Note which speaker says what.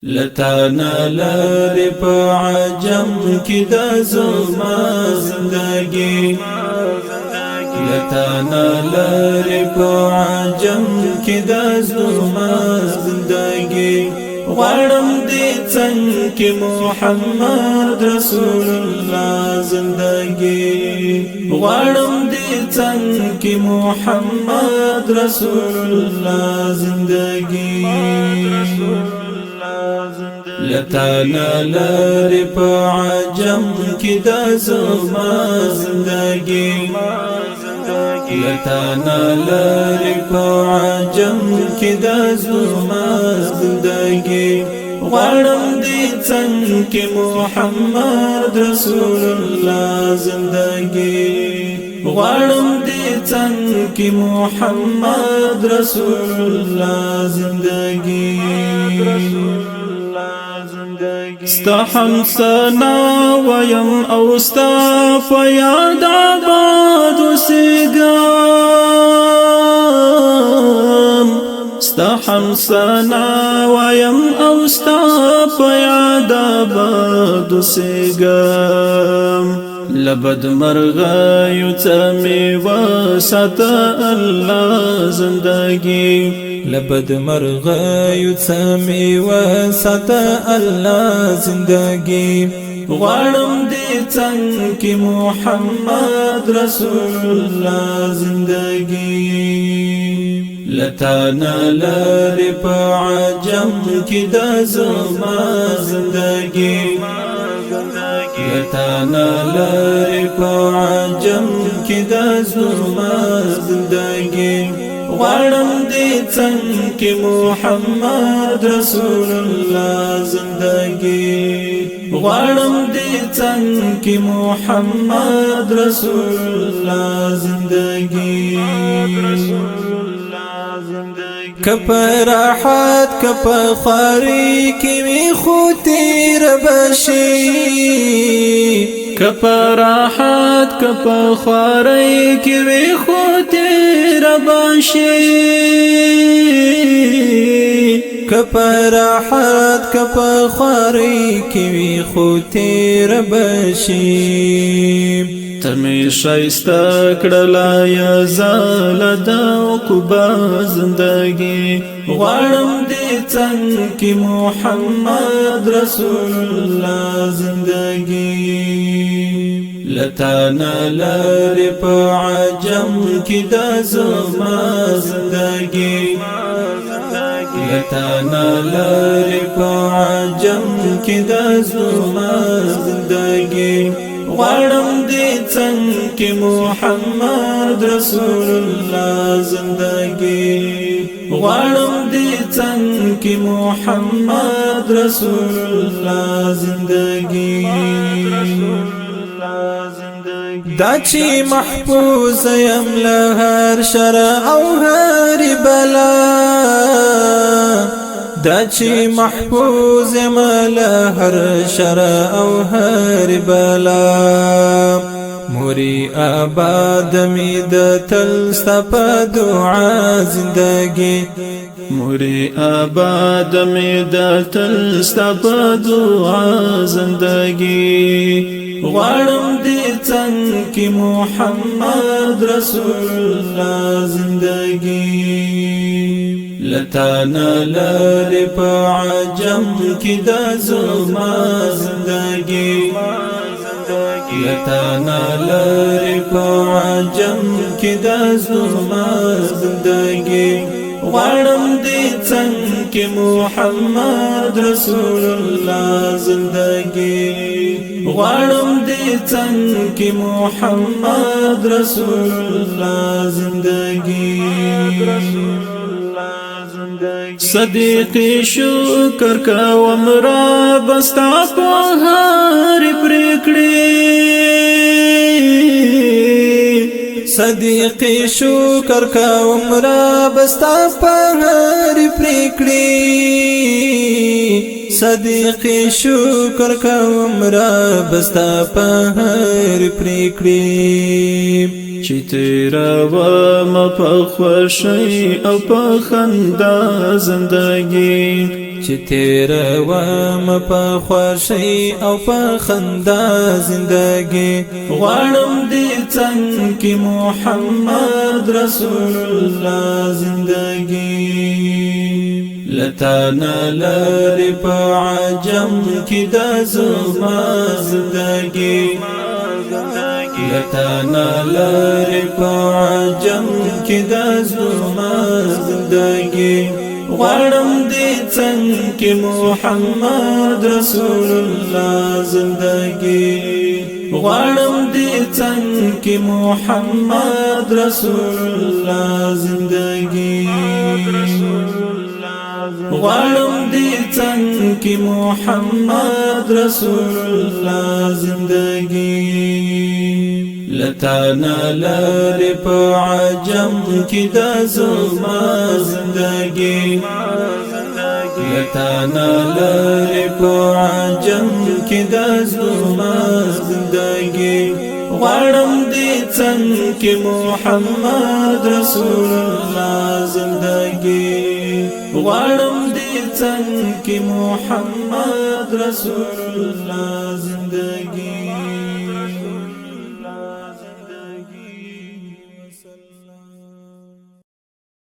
Speaker 1: لتانا لاري پا عجم کی دا زما زندگی لتانا لاري پا عجم کی دا زما زندگی غړم دې څنګه کې محمد رسول الله زندگی غړم دې څنګه کې محمد رسول الله زندگی لتانا لاري پا عجم کی دا زما زندگی لتانا لاري پا عجم کی دا زما زندگی غړم دې څنګه کې محمد رسول الله زندگی غړم دې څنګه کې محمد رسول الله زندگی ستا همسنا ویم او ستا په یاد آباد اوسېږم ستا همسنا ویم او ستا په یاد آباد اوسېږم لبد مرغیو څه مې وساته الله زندگی لبد مرغیو څه مې وساته الله زندگی غړم دې څنګه کې محمد رسول الله زندگی لتانا لاري پا عجم کی دا زما زندگی لتانا لاري پا عجم کی دا زما زندگی غړم دې څنګه کې محمد رسول الله زندگی غړم دې څنګه کې محمد رسول الله زندگی کپا راحت کپا خواری کی وی خو تیر بشی کپا راحت کپا خواری کی وی خو تیر بشی کپا راحت کپا خواری کی وی خو تیر بشی تمی شایسته کړلا یا زال د عقبا زندگی غړم دې څنګه کې محمد رسول الله زندگی لتانا لاري پا عجم کی دا زما زندگی لتانا لاري پا عجم کی دا زما زندگی غړم دې څنګه کې محمد رسول الله زندگی غړم دې څنګه کې محمد رسول الله زندگی دا چې محفوظ یم له هر شر او هر بلا دا چې محفوظ یم له هر شر او هر بلا موري آباد می د تل ستا په دعا زندگی موري آباد می د تل ستا په دعا زندگی غړم دې څنګه کې محمد رسول الله زندگی لتانا لاري پا عجم کی دا زما زندگی لتانا لاري پا عجم کی دا زما زندگی غړم دې څنګه کې محمد رسول الله زندگی غړم دې څنګه کې محمد رسول الله زندگی صدیقی شکر کوم را بستا په هر پریکړې صدیقی شکر کوم را بستا په هر پریکړې صدیقی شکر کوم را بستا په هر پریکړې چې تیرا و ما په خوشی او په خندا زندگی چې تیر وم په خوشي او په خندا زندگی غواړم دې څنګه کې محمد رسول الله زندگی لتانا لری په عجم کې د زما زندگی لتانا لری په عجم کې د زما زندگی غواړم دې څنګه کې محمد رسول الله زندگی غواړم دې څنګه کې محمد رسول الله زندگی غواړم دې څنګه کې محمد رسول الله زندگی لتانا لری په عجم کې د زما زندگی لتانا لری په عجم کې د زما زندگی غواړم دې څنګه کې محمد رسول الله زندگی غواړم دې څنګه کې محمد رسول الله زندگی